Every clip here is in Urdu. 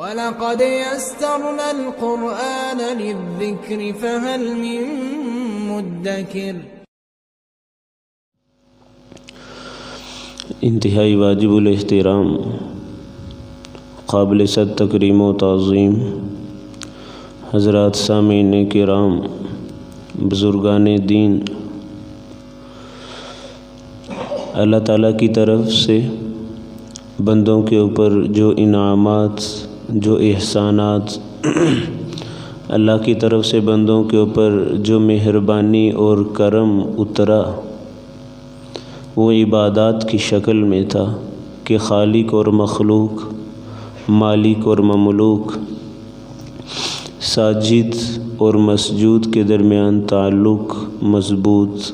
وَلَقَدْ يَسَّرْنَا الْقُرْآنَ لِلذِّكْرِ فَهَلْ مِن مُّدَّكِرٍ۔ انتہائی واجب الاحترام، قابل صد تکریم و تعظیم حضرات سامعین کرام، بزرگان دین، اللہ تعالیٰ کی طرف سے بندوں کے اوپر جو انعامات، جو احسانات، اللہ کی طرف سے بندوں کے اوپر جو مہربانی اور کرم اترا، وہ عبادات کی شکل میں تھا کہ خالق اور مخلوق، مالک اور مملوک، ساجد اور مسجود کے درمیان تعلق مضبوط،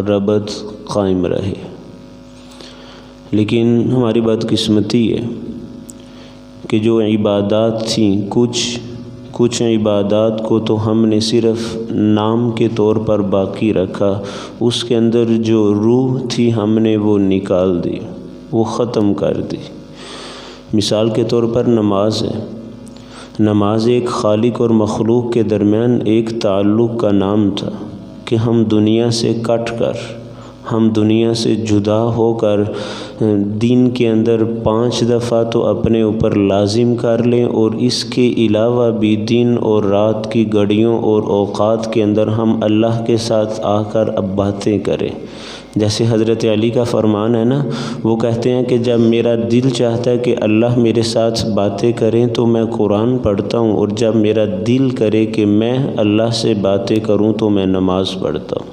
ربط قائم رہے۔ لیکن ہماری بدقسمتی ہے کہ جو عبادات تھیں، کچھ عبادات کو تو ہم نے صرف نام کے طور پر باقی رکھا، اس کے اندر جو روح تھی ہم نے وہ نکال دی، وہ ختم کر دی۔ مثال کے طور پر نماز ہے۔ نماز ایک خالق اور مخلوق کے درمیان ایک تعلق کا نام تھا کہ ہم دنیا سے کٹ کر، ہم دنیا سے جدا ہو کر دن کے اندر 5 دفعہ تو اپنے اوپر لازم کر لیں، اور اس کے علاوہ بھی دن اور رات کی گھڑیوں اور اوقات کے اندر ہم اللہ کے ساتھ آ کر اب باتیں کریں۔ جیسے حضرت علی کا فرمان ہے نا، وہ کہتے ہیں کہ جب میرا دل چاہتا ہے کہ اللہ میرے ساتھ باتیں کریں تو میں قرآن پڑھتا ہوں، اور جب میرا دل کرے کہ میں اللہ سے باتیں کروں تو میں نماز پڑھتا ہوں۔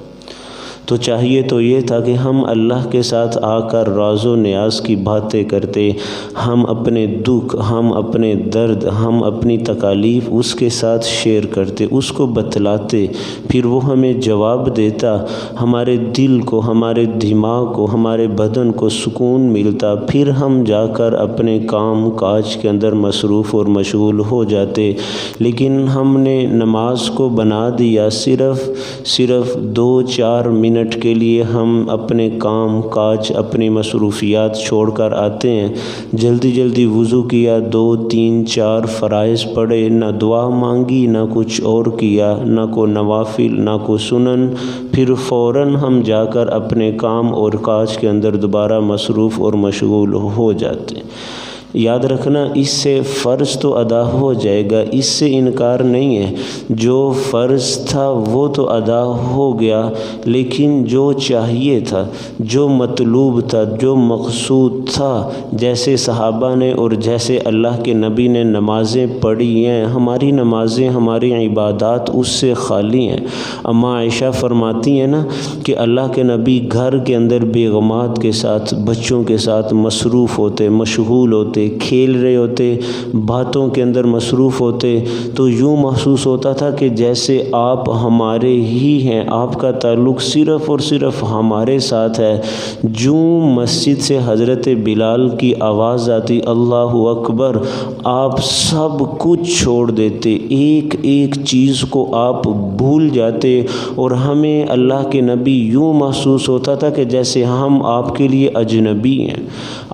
تو چاہیے تو یہ تھا کہ ہم اللہ کے ساتھ آ کر راز و نیاز کی باتیں کرتے، ہم اپنے دکھ، ہم اپنے درد، ہم اپنی تکالیف اس کے ساتھ شیئر کرتے، اس کو بتلاتے، پھر وہ ہمیں جواب دیتا، ہمارے دل کو، ہمارے دماغ کو، ہمارے بدن کو سکون ملتا، پھر ہم جا کر اپنے کام کاج کے اندر مصروف اور مشغول ہو جاتے۔ لیکن ہم نے نماز کو بنا دیا صرف 2-4 منٹ کے لیے ہم اپنے کام کاج، اپنی مصروفیات چھوڑ کر آتے ہیں، جلدی وضو کیا، 2-3-4 فرائض پڑھے، نہ دعا مانگی، نہ کچھ اور کیا، نہ کوئی نوافل، نہ کوئی سنن، پھر فوراً ہم جا کر اپنے کام اور کاج کے اندر دوبارہ مصروف اور مشغول ہو جاتے ہیں۔ یاد رکھنا، اس سے فرض تو ادا ہو جائے گا، اس سے انکار نہیں ہے، جو فرض تھا وہ تو ادا ہو گیا، لیکن جو چاہیے تھا، جو مطلوب تھا، جو مقصود تھا، جیسے صحابہ نے اور جیسے اللہ کے نبی نے نمازیں پڑھی ہیں، ہماری نمازیں، ہماری عبادات اس سے خالی ہیں۔ اما عائشہ فرماتی ہیں نا کہ اللہ کے نبی گھر کے اندر بیگمات کے ساتھ، بچوں کے ساتھ مصروف ہوتے، مشغول ہوتے، کھیل رہے ہوتے، باتوں کے اندر مصروف ہوتے، تو یوں محسوس ہوتا تھا کہ جیسے آپ ہمارے ہی ہیں، آپ کا تعلق صرف اور صرف ہمارے ساتھ ہے۔ جو مسجد سے حضرت بلال کی آواز آتی، اللہ اکبر، آپ سب کچھ چھوڑ دیتے، ایک چیز کو آپ بھول جاتے، اور ہمیں اللہ کے نبی یوں محسوس ہوتا تھا کہ جیسے ہم آپ کے لیے اجنبی ہیں،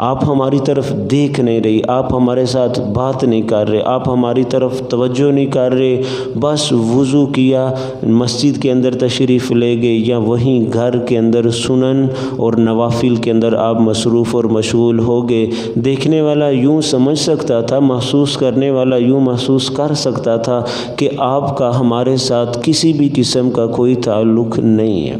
آپ ہماری طرف دیکھ نہیں رہی، آپ ہمارے ساتھ بات نہیں کر رہے، آپ ہماری طرف توجہ نہیں کر رہے، بس وضو کیا، مسجد کے اندر تشریف لے گئے، یا وہیں گھر کے اندر سنن اور نوافل کے اندر آپ مصروف اور مشغول ہو گئے۔ دیکھنے والا یوں سمجھ سکتا تھا، محسوس کرنے والا یوں محسوس کر سکتا تھا کہ آپ کا ہمارے ساتھ کسی بھی قسم کا کوئی تعلق نہیں ہے۔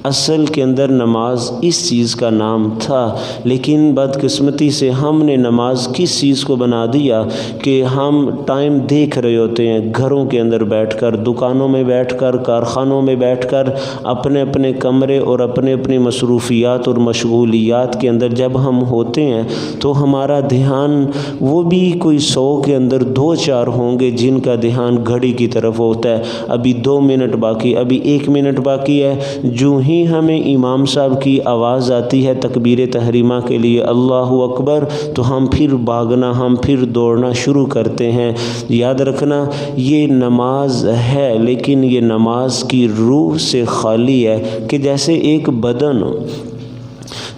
اصل کے اندر نماز اس چیز کا نام تھا، لیکن بدقسمتی سے ہم نے نماز کس چیز کو بنا دیا کہ ہم ٹائم دیکھ رہے ہوتے ہیں، گھروں کے اندر بیٹھ کر، دکانوں میں بیٹھ کر، کارخانوں میں بیٹھ کر، اپنے کمرے اور اپنی مصروفیات اور مشغولیات کے اندر جب ہم ہوتے ہیں تو ہمارا دھیان، وہ بھی کوئی 100 کے اندر 2-4 ہوں گے جن کا دھیان گھڑی کی طرف ہوتا ہے، ابھی 2 منٹ باقی، ابھی 1 منٹ باقی ہے۔ جو ہی ہمیں امام صاحب کی آواز آتی ہے تکبیر تحریمہ کے لیے، اللہ اکبر، تو ہم پھر بھاگنا، ہم پھر دوڑنا شروع کرتے ہیں۔ یاد رکھنا، یہ نماز ہے، لیکن یہ نماز کی روح سے خالی ہے، کہ جیسے ایک بدن ہو،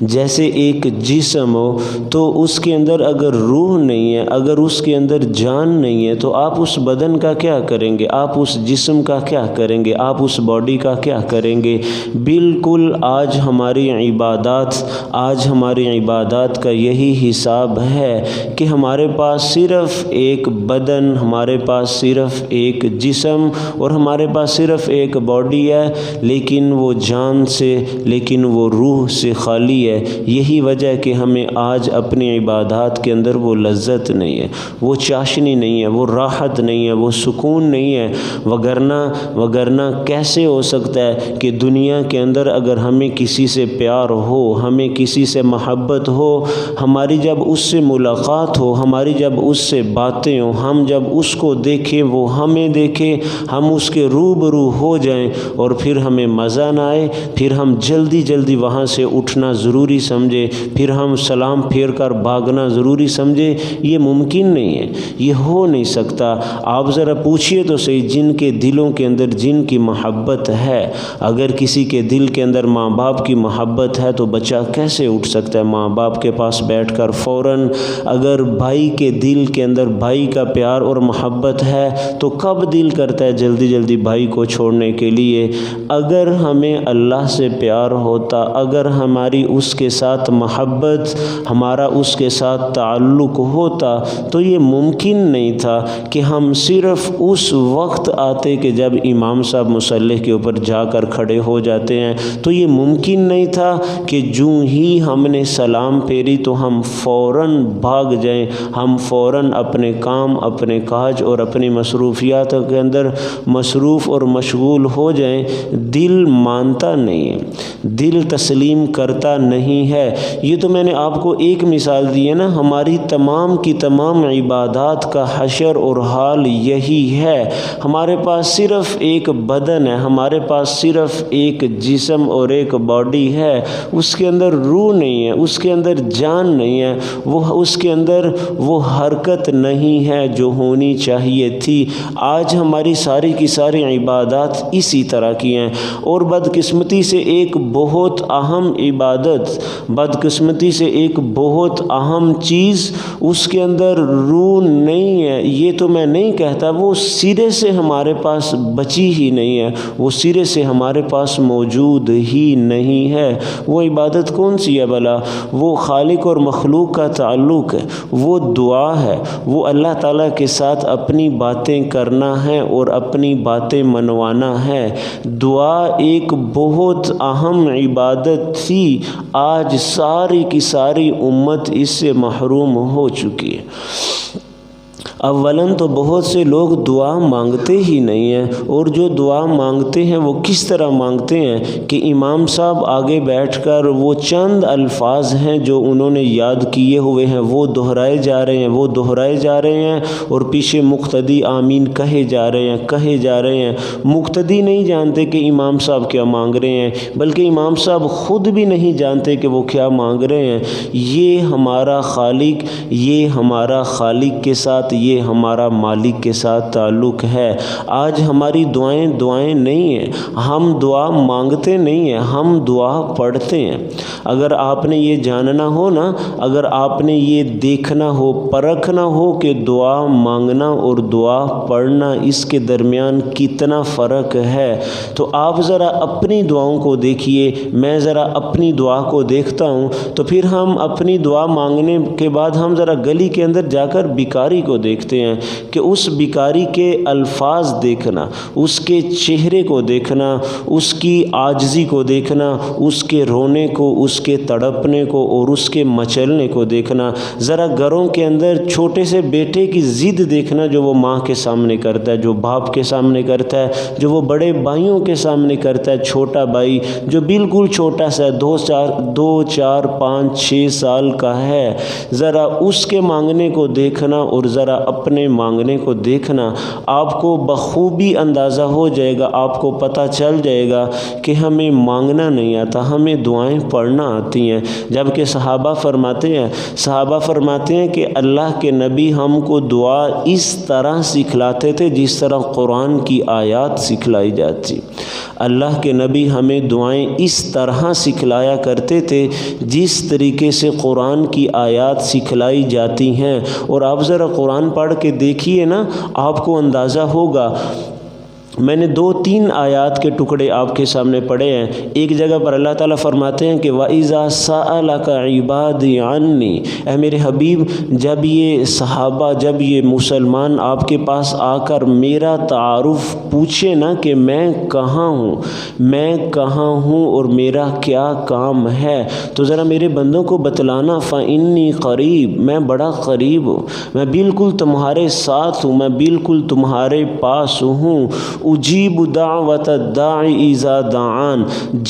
جیسے ایک جسم ہو تو اس کے اندر اگر روح نہیں ہے، اگر اس کے اندر جان نہیں ہے تو آپ اس بدن کا کیا کریں گے؟ آپ اس جسم کا کیا کریں گے؟ آپ اس باڈی کا کیا کریں گے؟ بالکل آج ہماری عبادات کا یہی حساب ہے کہ ہمارے پاس صرف ایک بدن، ہمارے پاس صرف ایک جسم اور ہمارے پاس صرف ایک باڈی ہے، لیکن وہ جان سے، لیکن وہ روح سے خالی ہے۔ یہی وجہ ہے کہ ہمیں آج اپنی عبادات کے اندر وہ لذت نہیں ہے، وہ چاشنی نہیں ہے، وہ راحت نہیں ہے، وہ سکون نہیں ہے۔ وگرنہ کیسے ہو سکتا ہے کہ دنیا کے اندر اگر ہمیں کسی سے پیار ہو، ہمیں کسی سے محبت ہو، ہماری جب اس سے ملاقات ہو، ہماری جب اس سے باتیں ہوں، ہم جب اس کو دیکھیں، وہ ہمیں دیکھے، ہم اس کے روبرو ہو جائیں اور پھر ہمیں مزہ نہ آئے، پھر ہم جلدی وہاں سے اٹھنا ضروری سمجھے، پھر ہم سلام پھیر کر بھاگنا ضروری سمجھے؟ یہ ممکن نہیں ہے، یہ ہو نہیں سکتا۔ آپ ذرا پوچھئے تو صحیح، جن کے دلوں کے اندر جن کی محبت ہے، اگر کسی کے دل کے اندر ماں باپ کی محبت ہے تو بچہ کیسے اٹھ سکتا ہے ماں باپ کے پاس بیٹھ کر فوراً؟ اگر بھائی کے دل کے اندر بھائی کا پیار اور محبت ہے تو کب دل کرتا ہے جلدی بھائی کو چھوڑنے کے لیے؟ اگر ہمیں اللہ سے پیار ہوتا، اگر ہماری اس کے ساتھ محبت، ہمارا اس کے ساتھ تعلق ہوتا تو یہ ممکن نہیں تھا کہ ہم صرف اس وقت آتے کہ جب امام صاحب مصلی کے اوپر جا کر کھڑے ہو جاتے ہیں، تو یہ ممکن نہیں تھا کہ جوں ہی ہم نے سلام پھیری تو ہم فوراً بھاگ جائیں، ہم فوراً اپنے کام، اپنے کاج اور اپنی مصروفیات کے اندر مصروف اور مشغول ہو جائیں۔ دل مانتا نہیں ہے، دل تسلیم کرتا نہیں ہے۔ یہ تو میں نے آپ کو ایک مثال دی ہے نا، ہماری تمام کی تمام عبادات کا حشر اور حال یہی ہے۔ ہمارے پاس صرف ایک بدن ہے، ہمارے پاس صرف ایک جسم اور ایک باڈی ہے، اس کے اندر روح نہیں ہے، اس کے اندر جان نہیں ہے، اس کے اندر وہ حرکت نہیں ہے جو ہونی چاہیے تھی۔ آج ہماری ساری کی ساری عبادات اسی طرح کی ہیں، اور بدقسمتی سے ایک بہت اہم عبادت، بدقسمتی سے ایک بہت اہم چیز، اس کے اندر روح نہیں ہے۔ یہ تو میں نہیں کہتا، وہ سرے سے ہمارے پاس بچی ہی نہیں ہے، وہ سرے سے ہمارے پاس موجود ہی نہیں ہے۔ وہ عبادت کون سی ہے بھلا؟ وہ خالق اور مخلوق کا تعلق ہے، وہ دعا ہے، وہ اللہ تعالیٰ کے ساتھ اپنی باتیں کرنا ہے اور اپنی باتیں منوانا ہے۔ دعا ایک بہت اہم عبادت تھی، آج ساری کی ساری امت اس سے محروم ہو چکی ہے۔ اولاً تو بہت سے لوگ دعا مانگتے ہی نہیں ہیں، اور جو دعا مانگتے ہیں وہ کس طرح مانگتے ہیں کہ امام صاحب آگے بیٹھ کر وہ چند الفاظ ہیں جو انہوں نے یاد کیے ہوئے ہیں وہ دہرائے جا رہے ہیں اور پیچھے مقتدی آمین کہے جا رہے ہیں۔ مقتدی نہیں جانتے کہ امام صاحب کیا مانگ رہے ہیں، بلکہ امام صاحب خود بھی نہیں جانتے کہ وہ کیا مانگ رہے ہیں۔ یہ ہمارا خالق کے ساتھ، یہ ہمارا مالک کے ساتھ تعلق ہے۔ آج ہماری دعائیں نہیں ہیں، ہم دعا مانگتے نہیں ہیں، ہم دعا پڑھتے ہیں۔ اگر آپ نے یہ جاننا ہو نا، اگر آپ نے یہ دیکھنا ہو، پرکھنا ہو کہ دعا مانگنا اور دعا پڑھنا اس کے درمیان کتنا فرق ہے، تو آپ ذرا اپنی دعاؤں کو دیکھیے، میں ذرا اپنی دعا کو دیکھتا ہوں، تو پھر ہم اپنی دعا مانگنے کے بعد ہم ذرا گلی کے اندر جا کر بیکاری کو دیکھتے ہیں کہ اس بیکاری کے الفاظ دیکھنا، اس کے چہرے کو دیکھنا، اس کی عاجزی کو دیکھنا، اس کے رونے کو، اس کے تڑپنے کو اور اس کے مچلنے کو دیکھنا۔ ذرا گھروں کے اندر چھوٹے سے بیٹے کی ضد دیکھنا جو وہ ماں کے سامنے کرتا ہے، جو باپ کے سامنے کرتا ہے، جو وہ بڑے بھائیوں کے سامنے کرتا ہے۔ چھوٹا بھائی جو بالکل چھوٹا سا 2 4 5 6 سال کا ہے، ذرا اس کے مانگنے کو دیکھنا اور ذرا اپنے مانگنے کو دیکھنا، آپ کو بخوبی اندازہ ہو جائے گا، آپ کو پتہ چل جائے گا کہ ہمیں مانگنا نہیں آتا، ہمیں دعائیں پڑھنا آتی ہیں۔ جبکہ صحابہ فرماتے ہیں کہ اللہ کے نبی ہم کو دعا اس طرح سکھلاتے تھے جس طرح قرآن کی آیات سکھلائی جاتی۔ اللہ کے نبی ہمیں دعائیں اس طرح سکھلایا کرتے تھے جس طریقے سے قرآن کی آیات سکھلائی جاتی ہیں۔ اور آپ ذرا قرآن پڑھ کے دیکھیے نا، آپ کو اندازہ ہوگا۔ میں نے 2-3 آیات کے ٹکڑے آپ کے سامنے پڑھے ہیں۔ ایک جگہ پر اللہ تعالیٰ فرماتے ہیں کہ وَإِذَا سَأَلَكَ عِبَادِي عَنِّي، اے میرے حبیب، جب یہ صحابہ، جب یہ مسلمان آپ کے پاس آ کر میرا تعارف پوچھے نا کہ میں کہاں ہوں اور میرا کیا کام ہے، تو ذرا میرے بندوں کو بتلانا، فَإِنِّي قریب، میں بڑا قریب ہوں، میں بالکل تمہارے ساتھ ہوں، میں بالکل تمہارے پاس ہوں۔ اجیب دعوت الداعی اذا دعان،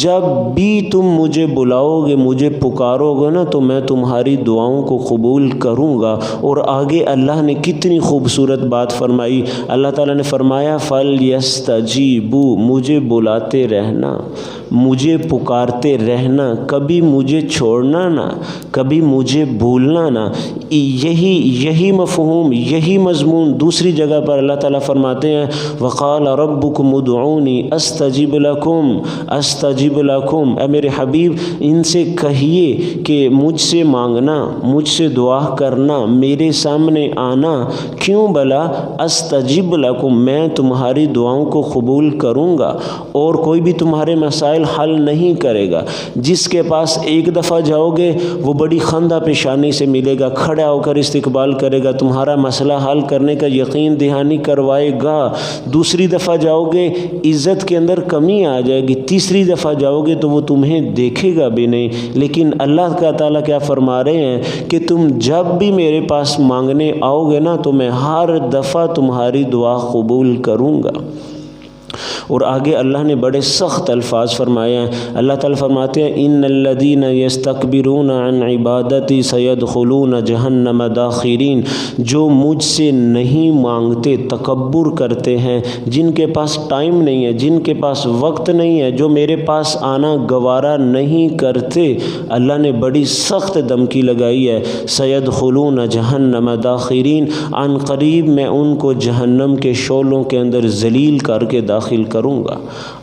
جب بھی تم مجھے بلاؤ گے، مجھے پکارو گے نا، تو میں تمہاری دعاؤں کو قبول کروں گا۔ اور آگے اللہ نے کتنی خوبصورت بات فرمائی، اللہ تعالیٰ نے فرمایا فَلْيَسْتَجِيبُوا، مجھے بلاتے رہنا، مجھے پکارتے رہنا، کبھی مجھے چھوڑنا نہ، کبھی مجھے بھولنا نہ۔ یہی مفہوم، یہی مضمون دوسری جگہ پر اللہ تعالیٰ فرماتے ہیں وَقَالَ رَبُّكُمُ ادْعُونِي أَسْتَجِبْ لَكُمْ، اے میرے حبیب ان سے کہیے کہ مجھ سے مانگنا، مجھ سے دعا کرنا، میرے سامنے آنا، کیوں بلا أَسْتَجِبْ لَكُمْ، میں تمہاری دعاؤں کو قبول کروں گا، اور کوئی بھی تمہارے مسائل حل نہیں کرے گا۔ جس کے پاس ایک دفعہ جاؤ گے وہ بڑی خندہ پیشانی سے ملے گا، کھڑا ہو کر استقبال کرے گا، تمہارا مسئلہ حل کرنے کا یقین دہانی کروائے گا۔ دوسری دفعہ جاؤ گے عزت کے اندر کمی آ جائے گی، تیسری دفعہ جاؤ گے تو وہ تمہیں دیکھے گا بھی نہیں۔ لیکن اللہ کا تعالیٰ کیا فرما رہے ہیں کہ تم جب بھی میرے پاس مانگنے آؤ گے نا، تو میں ہر دفعہ تمہاری دعا قبول کروں گا۔ اور آگے اللہ نے بڑے سخت الفاظ فرمائے ہیں۔ اللہ تعالیٰ فرماتے ہیں ان الذین یستکبرون عن عبادتی سیدخلون جہنم داخرین، جو مجھ سے نہیں مانگتے، تکبر کرتے ہیں، جن کے پاس ٹائم نہیں ہے، جن کے پاس وقت نہیں ہے، جو میرے پاس آنا گوارا نہیں کرتے، اللہ نے بڑی سخت دھمکی لگائی ہے سیدخلون جہنم داخرین، عن قریب میں ان کو جہنم کے شعلوں کے اندر ذلیل کر کے داخل کروں گا۔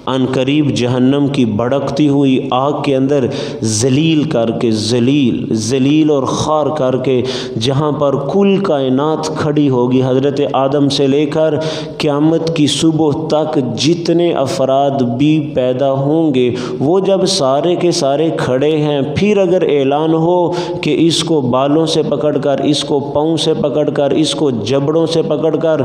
ان قریب جہنم کی بھڑکتی ہوئی آگ کے اندر ذلیل کر کے، ذلیل اور خار کر کے، جہاں پر کل کائنات کھڑی ہوگی، حضرت آدم سے لے کر قیامت کی صبح تک جتنے افراد بھی پیدا ہوں گے، وہ جب سارے کے سارے کھڑے ہیں، پھر اگر اعلان ہو کہ اس کو بالوں سے پکڑ کر، اس کو پاؤں سے پکڑ کر، اس کو جبڑوں سے پکڑ کر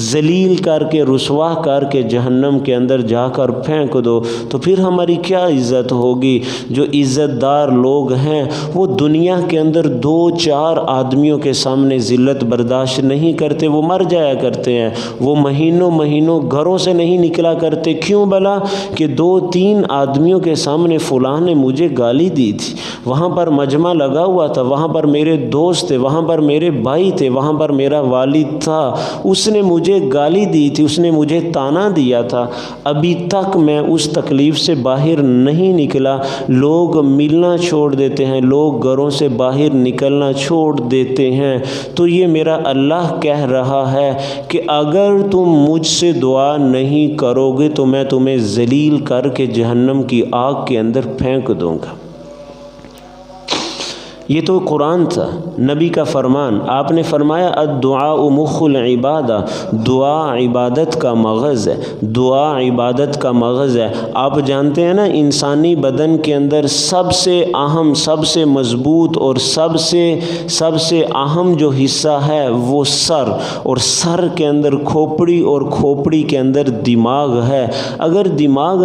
ذلیل کر کے، رسوا کر کے جہنم کے اندر جا کر پھینک دو، تو پھر ہماری کیا عزت ہوگی؟ جو عزت دار لوگ ہیں وہ دنیا کے اندر 2-4 آدمیوں کے سامنے ذلت برداشت نہیں کرتے، وہ مر جایا کرتے ہیں، وہ مہینوں گھروں سے نہیں نکلا کرتے۔ کیوں بلا؟ کہ 2-3 آدمیوں کے سامنے فلاں نے مجھے گالی دی تھی، وہاں پر مجمع لگا ہوا تھا، وہاں پر میرے دوست تھے، وہاں پر میرے بھائی تھے، وہاں پر میرا والد تھا، اس نے مجھے گالی دی تھی، اس نے مجھے تانا دیا تھا، ابھی تک میں اس تکلیف سے باہر نہیں نکلا۔ لوگ ملنا چھوڑ دیتے ہیں، لوگ گھروں سے باہر نکلنا چھوڑ دیتے ہیں۔ تو یہ میرا اللہ کہہ رہا ہے کہ اگر تم مجھ سے دعا نہیں کرو گے تو میں تمہیں ذلیل کر کے جہنم کی آگ کے اندر پھینک دوں گا۔ یہ تو قرآن تھا، نبی کا فرمان۔ آپ نے فرمایا الدعاء مخ العبادہ، دعا عبادت کا مغز ہے، دعا عبادت کا مغز ہے۔ آپ جانتے ہیں نا انسانی بدن کے اندر سب سے اہم، سب سے مضبوط اور سب سے اہم جو حصہ ہے وہ سر، اور سر کے اندر کھوپڑی، اور کھوپڑی کے اندر دماغ ہے۔ اگر دماغ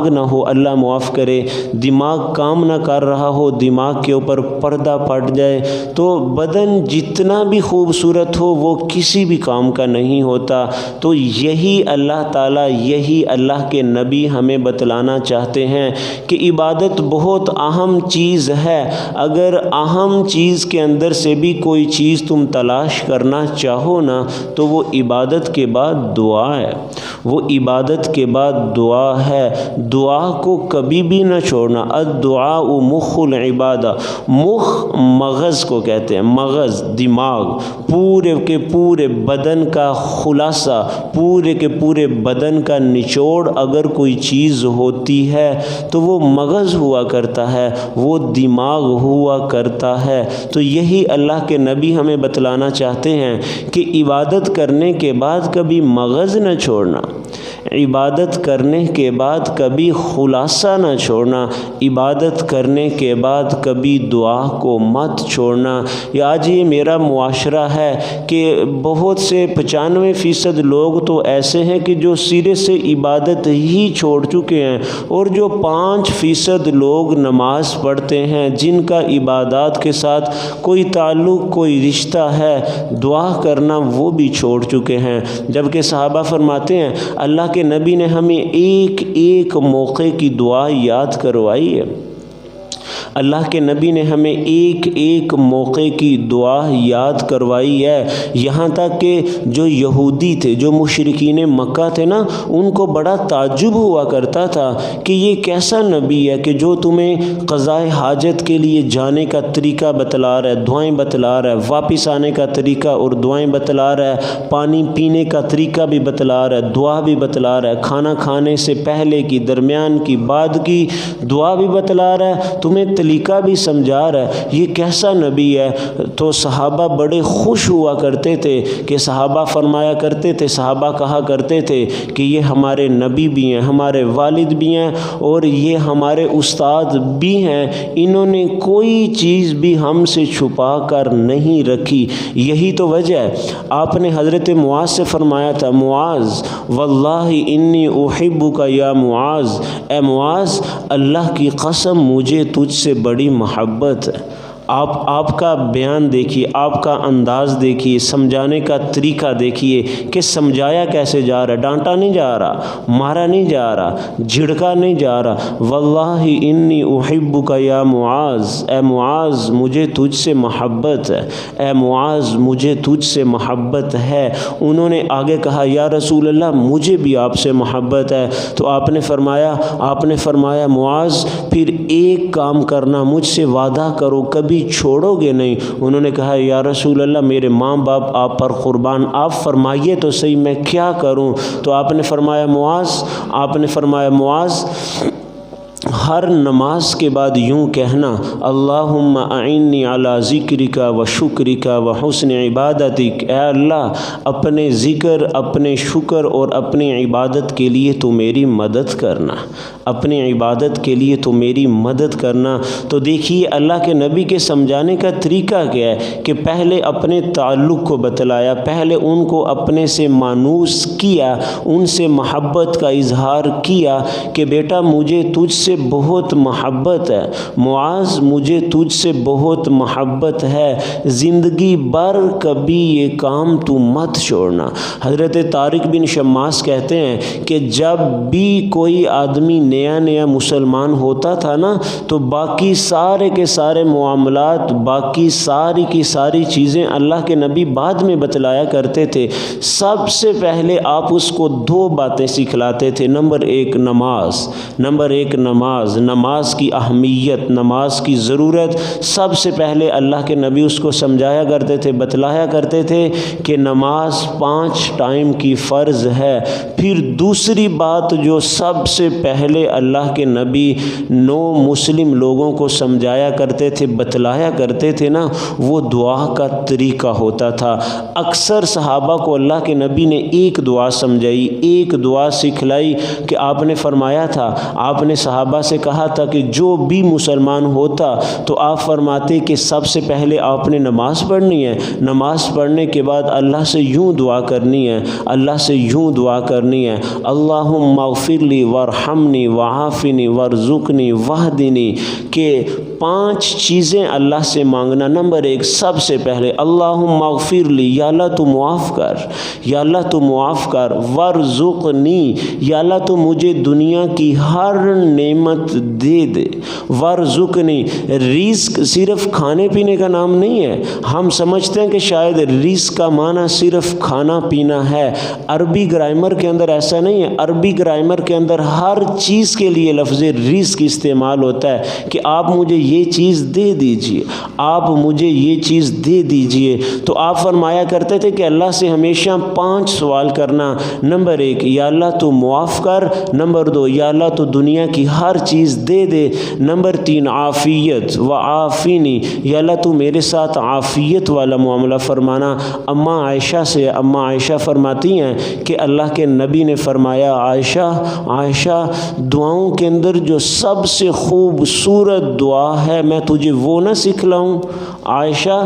نہ ہو، اللہ معاف کرے، دماغ کام نہ کر رہا ہو، دماغ کے اوپر پردہ پڑ جائے تو بدن جتنا بھی خوبصورت ہو وہ کسی بھی کام کا نہیں ہوتا۔ تو یہی اللہ تعالیٰ، یہی اللہ کے نبی ہمیں بتلانا چاہتے ہیں کہ عبادت بہت اہم چیز ہے۔ اگر اہم چیز کے اندر سے بھی کوئی چیز تم تلاش کرنا چاہو نا تو وہ عبادت کے بعد دعا ہے، وہ عبادت کے بعد دعا ہے۔ دعا کو کبھی بھی نہ چھوڑنا۔ الدعاء مخ العبادہ، عبادہ۔ مخ مغز کو کہتے ہیں، مغز دماغ، پورے کے پورے بدن کا خلاصہ، پورے کے پورے بدن کا نچوڑ اگر کوئی چیز ہوتی ہے تو وہ مغز ہوا کرتا ہے، وہ دماغ ہوا کرتا ہے۔ تو یہی اللہ کے نبی ہمیں بتلانا چاہتے ہیں کہ عبادت کرنے کے بعد کبھی مغز نہ چھوڑنا، عبادت کرنے کے بعد کبھی خلاصہ نہ چھوڑنا، عبادت کرنے کے بعد کبھی دعا کو مت چھوڑنا۔ یا آج یہ میرا معاشرہ ہے کہ بہت سے 95% لوگ تو ایسے ہیں کہ جو سرے سے عبادت ہی چھوڑ چکے ہیں، اور جو 5% لوگ نماز پڑھتے ہیں، جن کا عبادات کے ساتھ کوئی تعلق، کوئی رشتہ ہے، دعا کرنا وہ بھی چھوڑ چکے ہیں۔ جبکہ صحابہ فرماتے ہیں اللہ کے نبی نے ہمیں ایک ایک موقع کی دعا یاد کروائی ہے، اللہ کے نبی نے ہمیں ایک ایک موقع کی دعا یاد کروائی ہے۔ یہاں تک کہ جو یہودی تھے، جو مشرکین مکہ تھے نا، ان کو بڑا تعجب ہوا کرتا تھا کہ یہ کیسا نبی ہے کہ جو تمہیں قضاء حاجت کے لیے جانے کا طریقہ بتلا رہا ہے، دعائیں بتلا رہا ہے، واپس آنے کا طریقہ اور دعائیں بتلا رہا ہے، پانی پینے کا طریقہ بھی بتلا رہا ہے، دعا بھی بتلا رہا ہے، کھانا کھانے سے پہلے کی، درمیان کی، بعد کی دعا بھی بتلا رہا ہے، تمہیں طریقہ بھی سمجھا رہا ہے، یہ کیسا نبی ہے؟ تو صحابہ بڑے خوش ہوا کرتے تھے کہ صحابہ فرمایا کرتے تھے، صحابہ کہا کرتے تھے کہ یہ ہمارے نبی بھی ہیں، ہمارے والد بھی ہیں، اور یہ ہمارے استاد بھی ہیں، انہوں نے کوئی چیز بھی ہم سے چھپا کر نہیں رکھی۔ یہی تو وجہ ہے، آپ نے حضرت معاذ سے فرمایا تھا، معاذ واللہ انی احبک یا معاذ، اے معاذ اللہ کی قسم مجھے تجھ سے بڑی محبت ہے۔ آپ کا بیان دیکھیے، آپ کا انداز دیکھیے، سمجھانے کا طریقہ دیکھیے کہ سمجھایا کیسے جا رہا ہے، ڈانٹا نہیں جا رہا، مارا نہیں جا رہا، جھڑکا نہیں جا رہا۔ واللہ انی احبک یا معاذ، اے معاذ مجھے تجھ سے محبت ہے، اے معاذ مجھے تجھ سے محبت ہے۔ انہوں نے آگے کہا یا رسول اللہ مجھے بھی آپ سے محبت ہے۔ تو آپ نے فرمایا معاذ پھر ایک کام کرنا، مجھ سے وعدہ کرو کبھی چھوڑو گے نہیں۔ انہوں نے کہا یا رسول اللہ میرے ماں باپ آپ پر قربان، آپ فرمائیے تو صحیح میں کیا کروں؟ تو آپ نے فرمایا معاذ ہر نماز کے بعد یوں کہنا، اللہم اعنی علی ذکرک و شکرک و حسن عبادتک، اے اللہ اپنے ذکر، اپنے شکر اور اپنی عبادت کے لیے تو میری مدد کرنا، اپنی عبادت کے لیے تو میری مدد کرنا۔ تو دیکھیے اللہ کے نبی کے سمجھانے کا طریقہ کیا ہے کہ پہلے اپنے تعلق کو بتلایا، پہلے ان کو اپنے سے مانوس کیا، ان سے محبت کا اظہار کیا کہ بیٹا مجھے تجھ سے بہت محبت ہے، معاذ مجھے تجھ سے بہت محبت ہے، زندگی بھر کبھی یہ کام تو مت چھوڑنا۔ حضرت طارق بن شماس کہتے ہیں کہ جب بھی کوئی آدمی نیا مسلمان ہوتا تھا نا تو باقی سارے کے سارے معاملات، باقی ساری کی ساری چیزیں اللہ کے نبی بعد میں بتلایا کرتے تھے، سب سے پہلے آپ اس کو 2 باتیں سکھلاتے تھے۔ نمبر 1 نماز کی اہمیت، نماز کی ضرورت، سب سے پہلے اللہ کے نبی اس کو سمجھایا کرتے تھے، بتلایا کرتے تھے کہ نماز 5 ٹائم کی فرض ہے۔ پھر دوسری بات جو سب سے پہلے اللہ کے نبی نو مسلم لوگوں کو سمجھایا کرتے تھے، بتلایا کرتے تھے نا، وہ دعا کا طریقہ ہوتا تھا۔ اکثر صحابہ کو اللہ کے نبی نے ایک دعا سمجھائی، ایک دعا سکھلائی کہ آپ نے فرمایا تھا، آپ نے صحابہ سے کہا تھا کہ جو بھی مسلمان ہوتا تو آپ فرماتے کہ سب سے پہلے آپ نے نماز پڑھنی ہے، نماز پڑھنے کے بعد اللہ سے یوں دعا کرنی ہے، اللہ سے یوں دعا کرنی ہے، اللہم اغفر لی وارحمنی وعافنی وارزقنی واہدنی، کہ 5 چیزیں اللہ سے مانگنا۔ نمبر 1 سب سے پہلے اللہم اغفر لی، یا اللہ تو معاف کر، یا اللہ تو معاف کر، وارزقنی، یا اللہ تو مجھے دنیا کی ہر نعمت نعمت دے دے۔ ورزقنی، رزق صرف کھانے پینے کا نام نہیں ہے۔ ہم سمجھتے ہیں کہ شاید رزق کا معنی صرف کھانا پینا ہے۔ عربی گرامر کے اندر ایسا نہیں ہے۔ عربی گرامر کے اندر ہر چیز کے لیے لفظ رزق استعمال ہوتا ہے کہ آپ مجھے یہ چیز دے دیجئے، آپ مجھے یہ چیز دے دیجئے۔ تو آپ فرمایا کرتے تھے کہ اللہ سے ہمیشہ 5 سوال کرنا۔ نمبر 1، یا اللہ تو معاف کر۔ نمبر 2، یا اللہ تو دنیا کی ہر چیز دے دے۔ نمبر 3، عافیت وعافینی، یا اللہ تو میرے ساتھ عافیت والا معاملہ فرمانا۔ اماں عائشہ سے اماں عائشہ فرماتی ہیں کہ اللہ کے نبی نے فرمایا، عائشہ دعاؤں کے اندر جو سب سے خوبصورت دعا ہے میں تجھے وہ نہ سکھلاؤں؟ عائشہ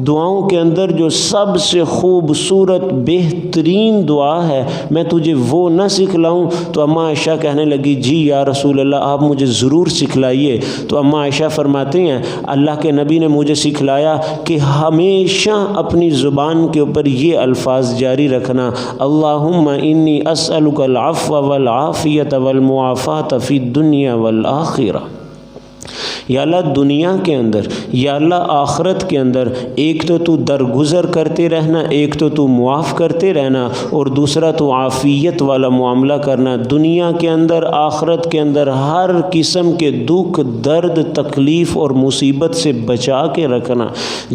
دعاؤں کے اندر جو سب سے خوبصورت بہترین دعا ہے میں تجھے وہ نہ سکھلاؤں؟ تو اماں عائشہ کہنے لگی، جی یا رسول اللہ آپ مجھے ضرور سکھلائیے۔ تو اماں عائشہ فرماتی ہیں اللہ کے نبی نے مجھے سکھلایا کہ ہمیشہ اپنی زبان کے اوپر یہ الفاظ جاری رکھنا، اللہم انی اسألک العفو والعافیت والمعافات فی الدنیا والآخرہ۔ یا اللہ دنیا کے اندر، یا اللہ آخرت کے اندر، ایک تو درگزر کرتے رہنا، ایک تو معاف کرتے رہنا، اور دوسرا تو عافیت والا معاملہ کرنا۔ دنیا کے اندر، آخرت کے اندر ہر قسم کے دکھ، درد، تکلیف اور مصیبت سے بچا کے رکھنا۔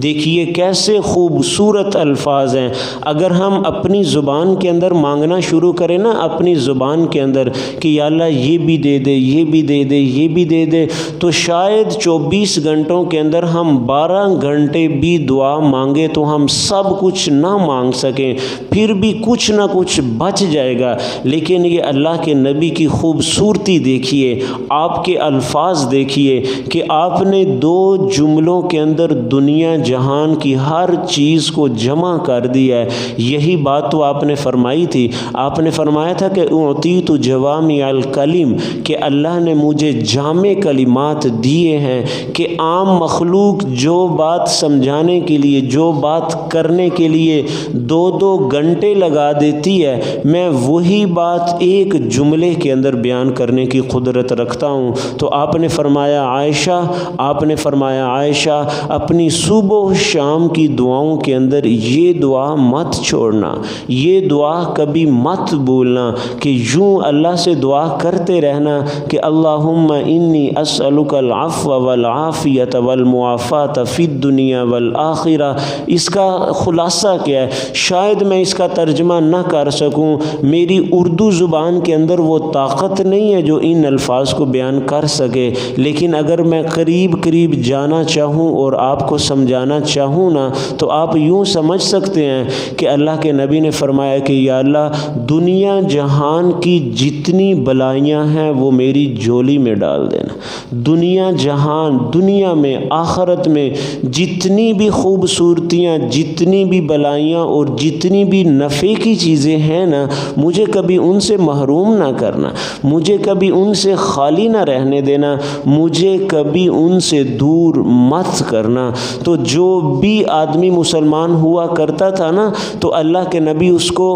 دیکھیے کیسے خوبصورت الفاظ ہیں۔ اگر ہم اپنی زبان کے اندر مانگنا شروع کریں نا، اپنی زبان کے اندر کہ یا اللہ یہ بھی دے دے، یہ بھی دے دے، یہ بھی دے دے، تو شاید 24 گھنٹوں کے اندر ہم 12 گھنٹے بھی دعا مانگے تو ہم سب کچھ نہ مانگ سکیں، پھر بھی کچھ نہ کچھ بچ جائے گا۔ لیکن یہ اللہ کے نبی کی خوبصورتی دیکھیے، آپ کے الفاظ دیکھیے کہ آپ نے 2 جملوں کے اندر دنیا جہان کی ہر چیز کو جمع کر دیا ہے۔ یہی بات تو آپ نے فرمائی تھی، آپ نے فرمایا تھا کہ اعطیت جوامع الکلم، کہ اللہ نے مجھے جامع کلمات دیے ہیں کہ عام مخلوق جو بات سمجھانے کے لیے، جو بات کرنے کے لیے 2 گھنٹے لگا دیتی ہے، میں وہی بات ایک جملے کے اندر بیان کرنے کی قدرت رکھتا ہوں۔ تو آپ نے فرمایا عائشہ اپنی صبح و شام کی دعاؤں کے اندر یہ دعا مت چھوڑنا، یہ دعا کبھی مت بھولنا، کہ یوں اللہ سے دعا کرتے رہنا کہ اللہم انی اسألک العفو والعافیت والمعافات فی الدنیا والآخرہ۔ اس کا خلاصہ کیا ہے؟ شاید میں اس کا ترجمہ نہ کر سکوں، میری اردو زبان کے اندر وہ طاقت نہیں ہے جو ان الفاظ کو بیان کر سکے، لیکن اگر میں قریب جانا چاہوں اور آپ کو سمجھانا چاہوں نا، تو آپ یوں سمجھ سکتے ہیں کہ اللہ کے نبی نے فرمایا کہ یا اللہ دنیا جہان کی جتنی بلائیاں ہیں وہ میری جھولی میں ڈال دینا۔ دنیا جہان، دنیا میں، آخرت میں جتنی بھی خوبصورتیاں، جتنی بھی بلائیاں اور جتنی بھی نفع کی چیزیں ہیں نا، مجھے کبھی ان سے محروم نہ کرنا، مجھے کبھی ان سے خالی نہ رہنے دینا، مجھے کبھی ان سے دور مت کرنا۔ تو جو بھی آدمی مسلمان ہوا کرتا تھا نا، تو اللہ کے نبی اس کو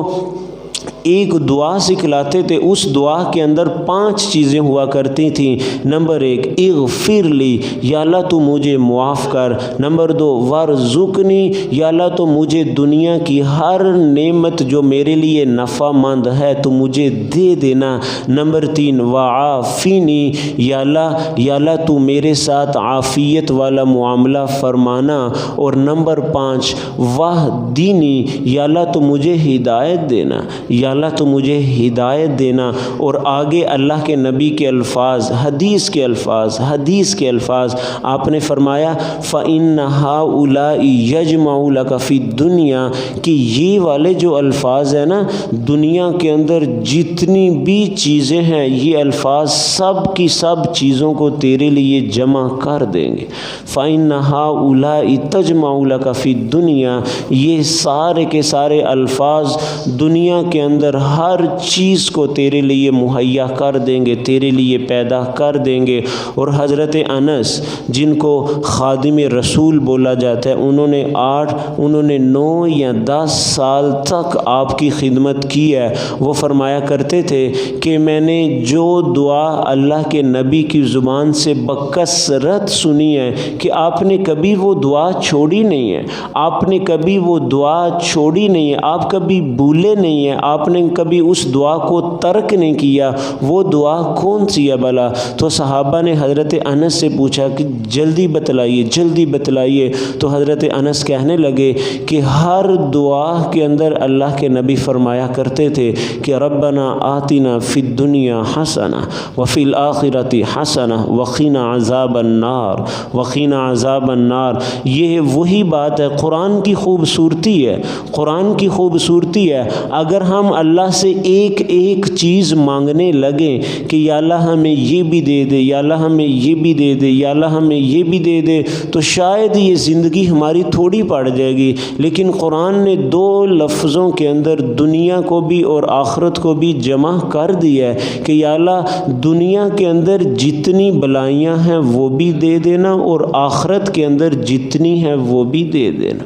ایک دعا سکھلاتے تھے، اس دعا کے اندر 5 چیزیں ہوا کرتی تھیں۔ نمبر 1، اغفر لی، یا اللہ تو مجھے معاف کر۔ نمبر 2، ورزقنی، یا اللہ تو مجھے دنیا کی ہر نعمت جو میرے لیے نفع مند ہے تو مجھے دے دینا۔ نمبر 3، وعافینی، یا اللہ تو میرے ساتھ عافیت والا معاملہ فرمانا۔ اور نمبر 5، وہدینی، یا اللہ تو مجھے ہدایت دینا، یا اللہ تو مجھے ہدایت دینا۔ اور آگے اللہ کے نبی کے الفاظ، حدیث کے الفاظ آپ نے فرمایا فَإِنَّ هَؤُلَاءِ يَجْمَعُ لَكَ فِي الدُّنْيَا، کہ یہ والے جو الفاظ ہیں نا، دنیا کے اندر جتنی بھی چیزیں ہیں یہ الفاظ سب کی سب چیزوں کو تیرے لیے جمع کر دیں گے۔ فَإِنَّ هَؤُلَاءِ تَجْمَعُ لَكَ فِي الدُّنْيَا، یہ سارے کے سارے الفاظ دنیا کے اندر اندر ہر چیز کو تیرے لیے مہیا کر دیں گے، تیرے لیے پیدا کر دیں گے۔ اور حضرت انس جن کو خادم رسول بولا جاتا ہے، انہوں نے 9 یا 10 سال تک آپ کی خدمت کی ہے۔ وہ فرمایا کرتے تھے کہ میں نے جو دعا اللہ کے نبی کی زبان سے بکثرت سنی ہے کہ آپ نے کبھی وہ دعا چھوڑی نہیں ہے، آپ نے کبھی وہ دعا چھوڑی نہیں ہے، آپ کبھی بھولے نہیں ہیں، آپ نے کبھی اس دعا کو ترک نہیں کیا۔ وہ دعا کون سی ہے بھلا؟ تو صحابہ نے حضرت انس سے پوچھا کہ جلدی بتلائیے، جلدی بتلائیے۔ تو حضرت انس کہنے لگے کہ ہر دعا کے اندر اللہ کے نبی فرمایا کرتے تھے کہ ربنا آتنا فی الدنیا حسنہ وفی الآخرۃ حسنہ وقنا عذاب النار، وقنا عذاب النار۔ یہ وہی بات ہے، قرآن کی خوبصورتی ہے، قرآن کی خوبصورتی ہے۔ اگر ہم اللہ سے ایک ایک چیز مانگنے لگیں کہ یا اللہ ہمیں یہ بھی دے دے، یا اللہ ہمیں یہ بھی دے دے، یا اللہ ہمیں یہ بھی دے دے، تو شاید یہ زندگی ہماری تھوڑی پڑ جائے گی۔ لیکن قرآن نے 2 لفظوں کے اندر دنیا کو بھی اور آخرت کو بھی جمع کر دیا ہے کہ یا اللہ دنیا کے اندر جتنی بلائیاں ہیں وہ بھی دے دینا، اور آخرت کے اندر جتنی ہے وہ بھی دے دینا،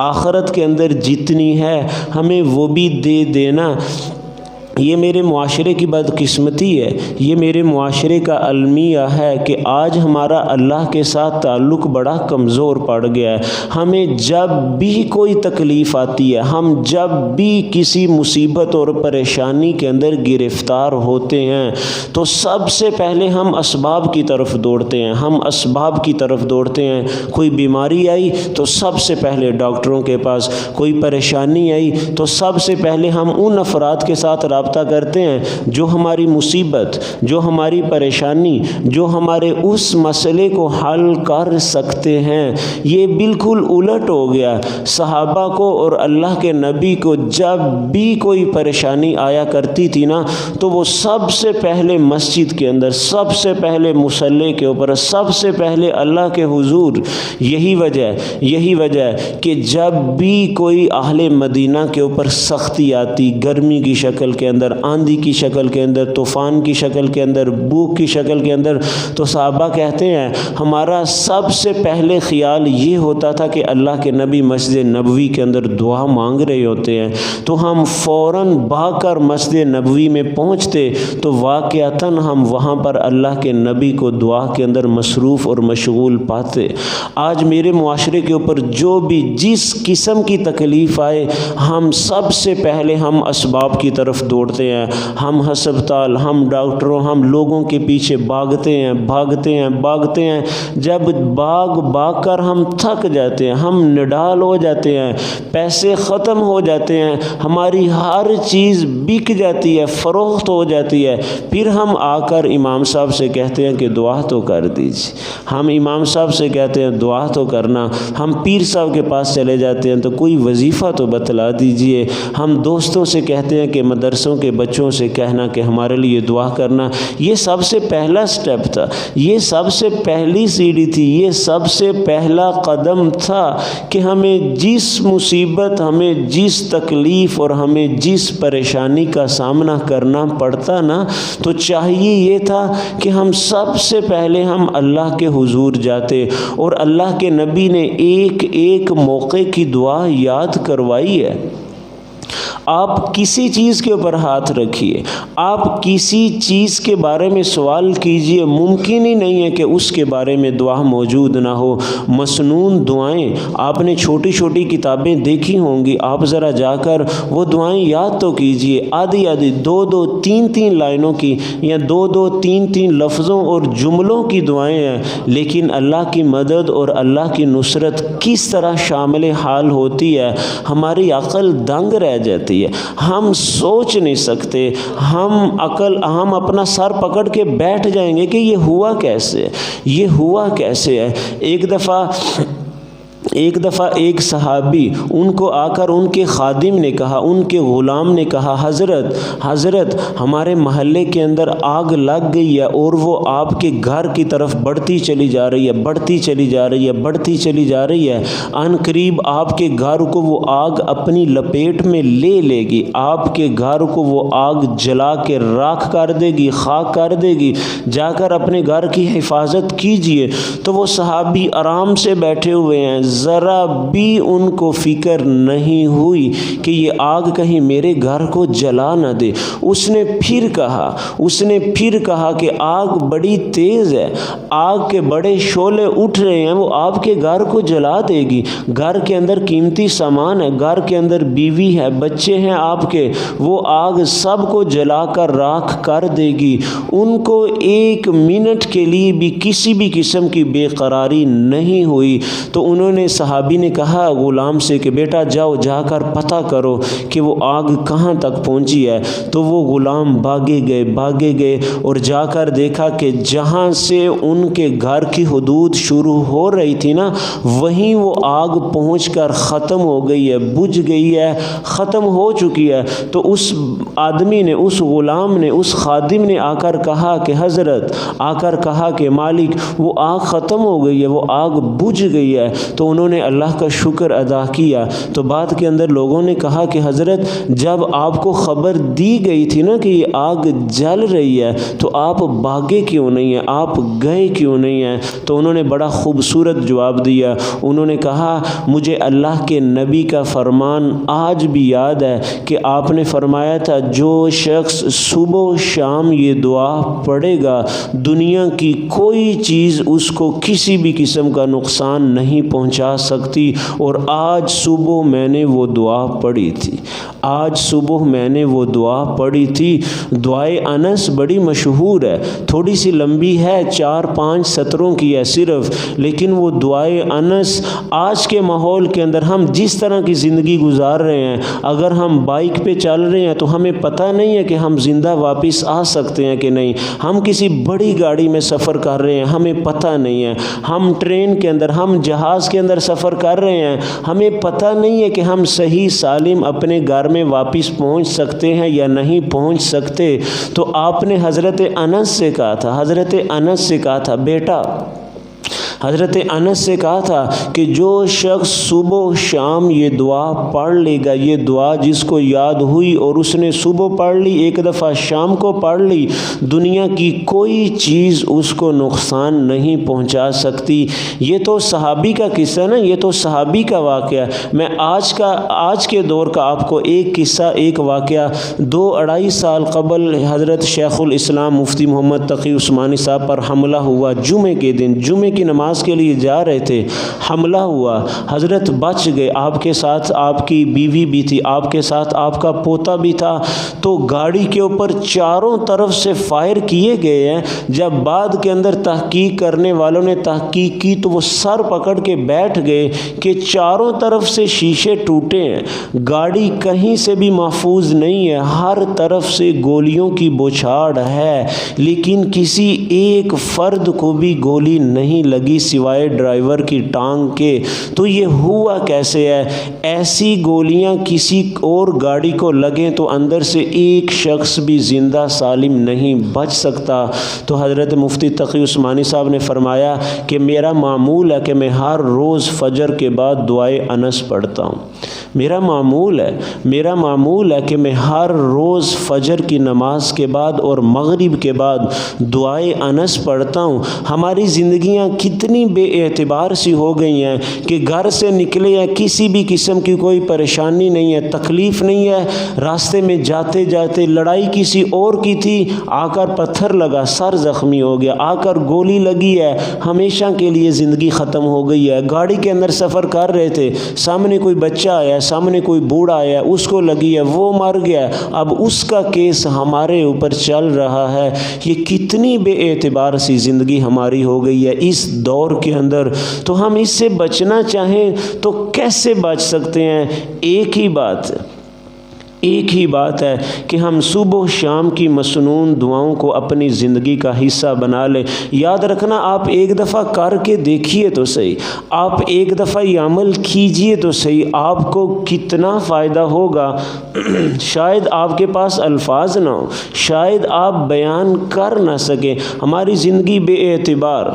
آخرت کے اندر جتنی ہے ہمیں وہ بھی دے دینا۔ یہ میرے معاشرے کی بدقسمتی ہے، یہ میرے معاشرے کا المیہ ہے کہ آج ہمارا اللہ کے ساتھ تعلق بڑا کمزور پڑ گیا ہے۔ ہمیں جب بھی کوئی تکلیف آتی ہے، ہم جب بھی کسی مصیبت اور پریشانی کے اندر گرفتار ہوتے ہیں تو سب سے پہلے ہم اسباب کی طرف دوڑتے ہیں، ہم اسباب کی طرف دوڑتے ہیں۔ کوئی بیماری آئی تو سب سے پہلے ڈاکٹروں کے پاس، کوئی پریشانی آئی تو سب سے پہلے ہم ان افراد کے ساتھ رابطہ کرتے ہیں جو ہماری مصیبت، جو ہماری پریشانی، جو ہمارے اس مسئلے کو حل کر سکتے ہیں۔ یہ بالکل الٹ ہو گیا۔ صحابہ کو اور اللہ کے نبی کو جب بھی کوئی پریشانی آیا کرتی تھی نا تو وہ سب سے پہلے مسجد کے اندر، سب سے پہلے مصلی کے اوپر، سب سے پہلے اللہ کے حضور۔ یہی وجہ ہے کہ جب بھی کوئی اہل مدینہ کے اوپر سختی آتی، گرمی کی شکل کے اندر، آندھی کی شکل کے اندر، طوفان کی شکل کے اندر، بھوک کی شکل کے اندر، تو صحابہ کہتے ہیں ہمارا سب سے پہلے خیال یہ ہوتا تھا کہ اللہ کے نبی مسجد نبوی کے اندر دعا مانگ رہے ہوتے ہیں، تو ہم فوراً بھاگ کر مسجد نبوی میں پہنچتے تو واقعتاً ہم وہاں پر اللہ کے نبی کو دعا کے اندر مصروف اور مشغول پاتے۔ آج میرے معاشرے کے اوپر جو بھی جس قسم کی تکلیف آئے، ہم سب سے پہلے ہم اسباب کی طرف دوڑتے ہیں، ہم ہسپتال، ہم ڈاکٹروں، ہم لوگوں کے پیچھے بھاگتے ہیں۔ جب بھاگ کر ہم تھک جاتے ہیں، ہم نڈال ہو جاتے ہیں، پیسے ختم ہو جاتے ہیں، ہماری ہر چیز بک جاتی ہے، فروخت ہو جاتی ہے، پھر ہم آ کر امام صاحب سے کہتے ہیں کہ دعا تو کر دیجیے۔ ہم امام صاحب سے کہتے ہیں دعا تو کرنا، ہم پیر صاحب کے پاس چلے جاتے ہیں تو کوئی وظیفہ تو بتلا دیجئے، ہم دوستوں سے کہتے ہیں کہ مدرسوں کے بچوں سے کہنا کہ ہمارے لیے دعا کرنا۔ یہ سب سے پہلا سٹیپ تھا، یہ سب سے پہلی سیڑھی تھی، یہ سب سے پہلا قدم تھا کہ ہمیں جس مصیبت، ہمیں جس تکلیف اور ہمیں جس پریشانی کا سامنا کرنا پڑتا نا، تو چاہیے یہ تھا کہ ہم سب سے پہلے ہم اللہ کے حضور جاتے، اور اللہ کے نبی نے ایک ایک موقع کی دعا یاد کروائی ہے۔ آپ کسی چیز کے اوپر ہاتھ رکھیے، آپ کسی چیز کے بارے میں سوال کیجئے، ممکن ہی نہیں ہے کہ اس کے بارے میں دعا موجود نہ ہو۔ مسنون دعائیں آپ نے چھوٹی چھوٹی کتابیں دیکھی ہوں گی، آپ ذرا جا کر وہ دعائیں یاد تو کیجئے، آدھی آدھی، 2 3 لائنوں کی یا 2 3 لفظوں اور جملوں کی دعائیں ہیں، لیکن اللہ کی مدد اور اللہ کی نصرت کس طرح شامل حال ہوتی ہے، ہماری عقل دنگ رہ جاتی ہے، ہم سوچ نہیں سکتے، ہم اپنا سر پکڑ کے بیٹھ جائیں گے کہ یہ ہوا کیسے ہے۔ ایک دفعہ ایک دفعہ ایک صحابی ان کو آ کر ان کے خادم نے کہا، ان کے غلام نے کہا، حضرت ہمارے محلے کے اندر آگ لگ گئی ہے اور وہ آپ کے گھر کی طرف بڑھتی چلی جا رہی ہے، ان قریب آپ کے گھر کو وہ آگ اپنی لپیٹ میں لے گی، آپ کے گھر کو وہ آگ جلا کے راکھ کر دے گی، خاک کر دے گی، جا کر اپنے گھر کی حفاظت کیجئے۔ تو وہ صحابی آرام سے بیٹھے ہوئے ہیں، ذرا بھی ان کو فکر نہیں ہوئی کہ یہ آگ کہیں میرے گھر کو جلا نہ دے۔ اس نے پھر کہا کہ آگ بڑی تیز ہے، آگ کے بڑے شعلے اٹھ رہے ہیں، وہ آپ کے گھر کو جلا دے گی، گھر کے اندر قیمتی سامان ہے، گھر کے اندر بیوی ہے، بچے ہیں آپ کے، وہ آگ سب کو جلا کر راکھ کر دے گی۔ ان کو ایک منٹ کے لیے بھی کسی بھی قسم کی بے قراری نہیں ہوئی۔ تو انہوں نے صحابی نے کہا غلام سے کہ بیٹا جاؤ، جا کر پتہ کرو کہ وہ آگ کہاں تک پہنچی ہے۔ تو وہ غلام بھاگے گئے اور جا کر دیکھا کہ جہاں سے ان کے گھر کی حدود شروع ہو رہی تھی نا، وہیں وہ آگ پہنچ کر ختم ہو گئی ہے، بجھ گئی ہے، ختم ہو چکی ہے۔ تو اس آدمی نے، اس غلام نے، اس خادم نے آ کر کہا کہ حضرت، آ کر کہا کہ مالک وہ آگ ختم ہو گئی ہے، وہ آگ بجھ گئی ہے۔ تو انہوں نے اللہ کا شکر ادا کیا۔ تو بعد کے اندر لوگوں نے کہا کہ حضرت جب آپ کو خبر دی گئی تھی نا کہ یہ آگ جل رہی ہے تو آپ بھاگے کیوں نہیں ہیں، آپ گئے کیوں نہیں ہیں؟ تو انہوں نے بڑا خوبصورت جواب دیا۔ انہوں نے کہا مجھے اللہ کے نبی کا فرمان آج بھی یاد ہے کہ آپ نے فرمایا تھا جو شخص صبح و شام یہ دعا پڑھے گا دنیا کی کوئی چیز اس کو کسی بھی قسم کا نقصان نہیں پہنچا سکتی۔ اور آج صبح میں نے وہ دعا پڑھی تھی، دعائے انس بڑی مشہور ہے، تھوڑی سی لمبی ہے، 4-5 سطروں کی ہے صرف، لیکن وہ دعائے انس آج کے ماحول کے اندر ہم جس طرح کی زندگی گزار رہے ہیں، اگر ہم بائک پہ چل رہے ہیں تو ہمیں پتہ نہیں ہے کہ ہم زندہ واپس آ سکتے ہیں کہ نہیں، ہم کسی بڑی گاڑی میں سفر کر رہے ہیں، ہمیں پتہ نہیں ہے، ہم ٹرین کے اندر، ہم جہاز کے اندر سفر کر رہے ہیں، ہمیں پتہ نہیں ہے کہ ہم صحیح سالم اپنے گھر میں واپس پہنچ سکتے ہیں یا نہیں پہنچ سکتے۔ تو آپ نے حضرت انس سے کہا تھا بیٹا، حضرت انس سے کہا تھا کہ جو شخص صبح و شام یہ دعا پڑھ لے گا، یہ دعا جس کو یاد ہوئی اور اس نے صبح پڑھ لی، ایک دفعہ شام کو پڑھ لی، دنیا کی کوئی چیز اس کو نقصان نہیں پہنچا سکتی۔ یہ تو صحابی کا قصہ نا، یہ تو صحابی کا واقعہ۔ میں آج کے دور کا آپ کو ایک قصہ، ایک واقعہ 2-2.5 سال قبل حضرت شیخ الاسلام مفتی محمد تقی عثمانی صاحب پر حملہ ہوا، جمعے کے دن، جمعے کی نماز کے لیے جا رہے تھے، حملہ ہوا، حضرت بچ گئے، آپ کے ساتھ آپ کی بیوی بھی تھی، آپ کے ساتھ آپ کا پوتا بھی تھا۔ تو گاڑی کے اوپر چاروں طرف سے فائر کیے گئے ہیں۔ جب بعد کے اندر تحقیق کرنے والوں نے تحقیق کی تو وہ سر پکڑ کے بیٹھ گئے کہ چاروں طرف سے شیشے ٹوٹے ہیں، گاڑی کہیں سے بھی محفوظ نہیں ہے، ہر طرف سے گولیوں کی بوچھاڑ ہے، لیکن کسی ایک فرد کو بھی گولی نہیں لگی سوائے ڈرائیور کی ٹانگ کے۔ تو یہ ہوا کیسے ہے؟ ایسی گولیاں کسی اور گاڑی کو لگیں تو اندر سے ایک شخص بھی زندہ سالم نہیں بچ سکتا۔ تو حضرت مفتی تقی عثمانی صاحب نے فرمایا کہ میرا معمول ہے کہ میں ہر روز فجر کے بعد دعائے انس پڑھتا ہوں، میرا معمول ہے کہ میں ہر روز فجر کی نماز کے بعد اور مغرب کے بعد دعائے انس پڑھتا ہوں۔ ہماری زندگیاں کتنی بے اعتبار سی ہو گئی ہیں کہ گھر سے نکلے ہیں، کسی بھی قسم کی کوئی پریشانی نہیں ہے، تکلیف نہیں ہے، راستے میں جاتے جاتے لڑائی کسی اور کی تھی، آ کر پتھر لگا، سر زخمی ہو گیا، آ کر گولی لگی ہے، ہمیشہ کے لیے زندگی ختم ہو گئی ہے۔ گاڑی کے اندر سفر کر رہے تھے، سامنے کوئی بچہ آیا، سامنے کوئی بوڑھا آیا، اس کو لگی ہے، وہ مر گیا، اب اس کا کیس ہمارے اوپر چل رہا ہے۔ یہ کتنی بے اعتبار سی زندگی ہماری ہو گئی ہے اس دور کے اندر۔ تو ہم اس سے بچنا چاہیں تو کیسے بچ سکتے ہیں؟ ایک ہی ایک ہی بات ہے کہ ہم صبح و شام کی مسنون دعاؤں کو اپنی زندگی کا حصہ بنا لیں۔ یاد رکھنا، آپ ایک دفعہ کر کے دیکھیے تو صحیح، آپ ایک دفعہ یہ عمل کیجئے تو صحیح، آپ کو کتنا فائدہ ہوگا۔ شاید آپ کے پاس الفاظ نہ ہو، شاید آپ بیان کر نہ سکیں۔ ہماری زندگی بے اعتبار،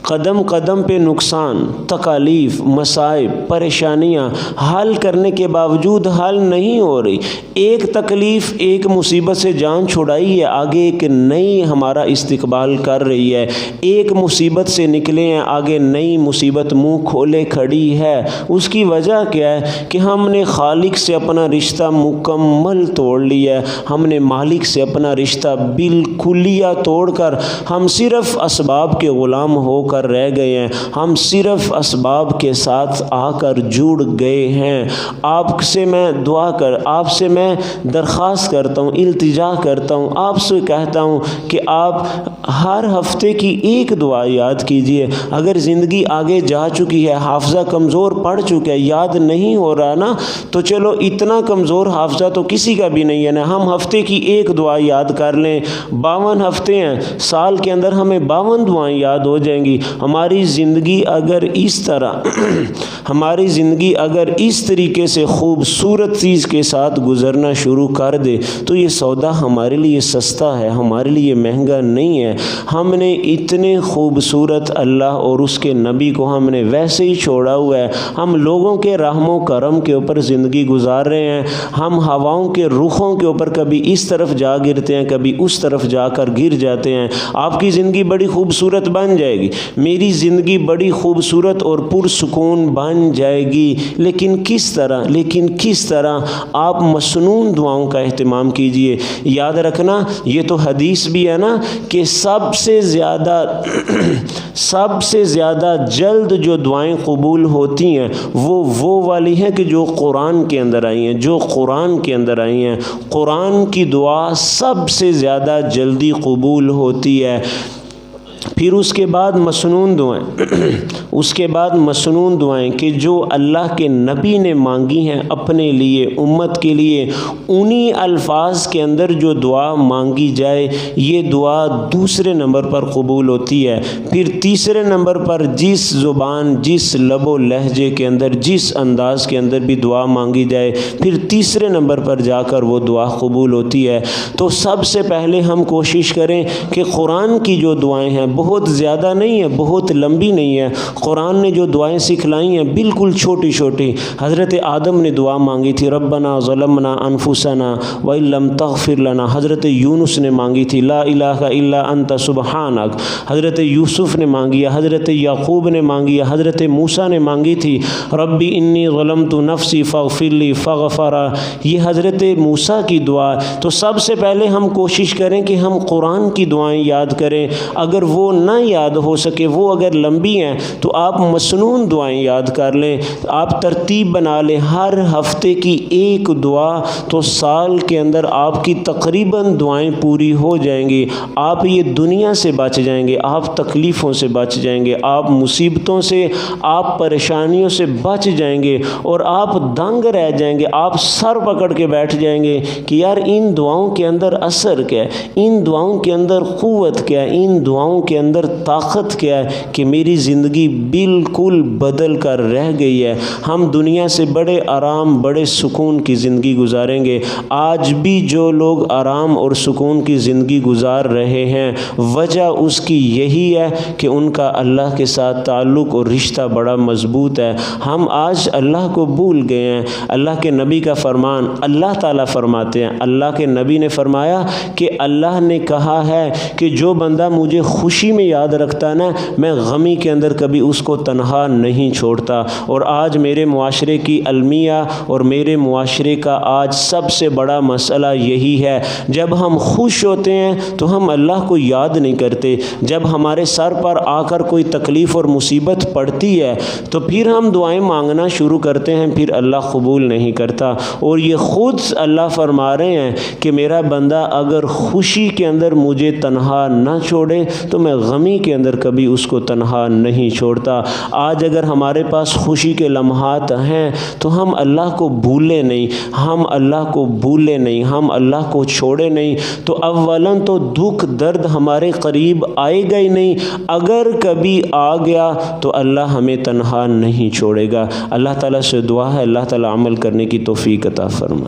قدم قدم پہ نقصان، تکالیف، مصائب، پریشانیاں حل کرنے کے باوجود حل نہیں ہو رہی۔ ایک تکلیف، ایک مصیبت سے جان چھڑائی ہے، آگے ایک نئی ہمارا استقبال کر رہی ہے۔ ایک مصیبت سے نکلے ہیں، آگے نئی مصیبت منہ کھولے کھڑی ہے۔ اس کی وجہ کیا ہے کہ ہم نے خالق سے اپنا رشتہ مکمل توڑ لیا ہے، ہم نے مالک سے اپنا رشتہ بالکلیہ توڑ کر ہم صرف اسباب کے غلام ہو کر رہ گئے ہیں، ہم صرف اسباب کے ساتھ آ کر جڑ گئے ہیں۔ آپ سے میں آپ سے میں درخواست کرتا ہوں، التجا کرتا ہوں، آپ سے کہتا ہوں کہ آپ ہر ہفتے کی ایک دعا یاد کیجئے۔ اگر زندگی آگے جا چکی ہے، حافظہ کمزور پڑ چکا ہے، یاد نہیں ہو رہا نا، تو چلو اتنا کمزور حافظہ تو کسی کا بھی نہیں ہے نا، ہم ہفتے کی ایک دعا یاد کر لیں۔ 52 ہفتے ہیں، سال کے اندر ہمیں 52 دعائیں یاد ہو جائیں گی۔ ہماری زندگی اگر اس طریقے سے خوبصورت چیز کے ساتھ گزرنا شروع کر دے تو یہ سودا ہمارے لیے سستا ہے، ہمارے لیے مہنگا نہیں ہے۔ ہم نے اتنے خوبصورت اللہ اور اس کے نبی کو ہم نے ویسے ہی چھوڑا ہوا ہے۔ ہم لوگوں کے رحم و کرم کے اوپر زندگی گزار رہے ہیں، ہم ہواؤں کے رخوں کے اوپر کبھی اس طرف جا گرتے ہیں، کبھی اس طرف جا کر گر جاتے ہیں۔ آپ کی زندگی بڑی خوبصورت بن جائے گی، میری زندگی بڑی خوبصورت اور پرسکون بن جائے گی، لیکن کس طرح آپ مسنون دعاؤں کا اہتمام کیجئے۔ یاد رکھنا، یہ تو حدیث بھی ہے نا کہ سب سے زیادہ جلد جو دعائیں قبول ہوتی ہیں وہ والی ہیں کہ جو قرآن کے اندر آئی ہیں۔ قرآن کی دعا سب سے زیادہ جلدی قبول ہوتی ہے۔ پھر اس کے بعد مسنون دعائیں کہ جو اللہ کے نبی نے مانگی ہیں اپنے لیے، امت کے لیے، انہی الفاظ کے اندر جو دعا مانگی جائے، یہ دعا دوسرے نمبر پر قبول ہوتی ہے۔ پھر تیسرے نمبر پر جس زبان، جس لب و لہجے کے اندر، جس انداز کے اندر بھی دعا مانگی جائے، پھر تیسرے نمبر پر جا کر وہ دعا قبول ہوتی ہے۔ تو سب سے پہلے ہم کوشش کریں کہ قرآن کی جو دعائیں ہیں بہت زیادہ نہیں ہے، بہت لمبی نہیں ہے۔ قرآن نے جو دعائیں سکھلائی ہیں بالکل چھوٹی چھوٹی۔ حضرت آدم نے دعا مانگی تھی ربنا ظلمنا انفسنا وَإِن لَّمْ تَغْفِرْ لَنَا، حضرت یونس نے مانگی تھی لا الہ الا انت سبحانک، حضرت یوسف نے مانگی، حضرت یعقوب نے مانگی، حضرت موسیٰ نے مانگی تھی ربی انی ظلمت نفسی فاغفر لی فغفر، یہ حضرت موسیٰ کی دعا۔ تو سب سے پہلے ہم کوشش کریں کہ ہم قرآن کی دعائیں یاد کریں۔ اگر وہ نہ یاد ہو سکے، وہ اگر لمبی ہیں تو آپ مسنون دعائیں یاد کر لیں۔ آپ ترتیب بنا لیں، ہر ہفتے کی ایک دعا، تو سال کے اندر آپ کی تقریباً دعائیں پوری ہو جائیں گی۔ آپ یہ دنیا سے بچ جائیں گے، آپ تکلیفوں سے بچ جائیں گے، آپ مصیبتوں سے، آپ پریشانیوں سے بچ جائیں گے، اور آپ دنگ رہ جائیں گے، آپ سر پکڑ کے بیٹھ جائیں گے کہ یار ان دعاؤں کے اندر اثر کیا ہے، ان دعاؤں کے اندر قوت کیا ہے، ان دعاؤں کے اندر طاقت کیا ہے کہ میری زندگی بالکل بدل کر رہ گئی ہے۔ ہم دنیا سے بڑے آرام، بڑے سکون کی زندگی گزاریں گے۔ آج بھی جو لوگ آرام اور سکون کی زندگی گزار رہے ہیں، وجہ اس کی یہی ہے کہ ان کا اللہ کے ساتھ تعلق اور رشتہ بڑا مضبوط ہے۔ ہم آج اللہ کو بھول گئے ہیں۔ اللہ کے نبی کا فرمان، اللہ تعالیٰ فرماتے ہیں، اللہ کے نبی نے فرمایا کہ اللہ نے کہا ہے کہ جو بندہ مجھے خوشی میں یاد رکھتا ہے نا، میں غمی کے اندر کبھی اس کو تنہا نہیں چھوڑتا۔ اور آج میرے معاشرے کی المیہ اور میرے معاشرے کا آج سب سے بڑا مسئلہ یہی ہے، جب ہم خوش ہوتے ہیں تو ہم اللہ کو یاد نہیں کرتے، جب ہمارے سر پر آ کر کوئی تکلیف اور مصیبت پڑتی ہے تو پھر ہم دعائیں مانگنا شروع کرتے ہیں، پھر اللہ قبول نہیں کرتا۔ اور یہ خود اللہ فرما رہے ہیں کہ میرا بندہ اگر خوشی کے اندر مجھے تنہا نہ چھوڑے تو ایام غمی کے اندر کبھی اس کو تنہا نہیں چھوڑتا۔ آج اگر ہمارے پاس خوشی کے لمحات ہیں تو ہم اللہ کو بھولے نہیں، ہم اللہ کو بھولے نہیں، ہم اللہ کو چھوڑے نہیں، تو اولاً تو دکھ درد ہمارے قریب آئے گا ہی نہیں، اگر کبھی آ گیا تو اللہ ہمیں تنہا نہیں چھوڑے گا۔ اللہ تعالیٰ سے دعا ہے اللہ تعالیٰ عمل کرنے کی توفیق عطا فرمائے۔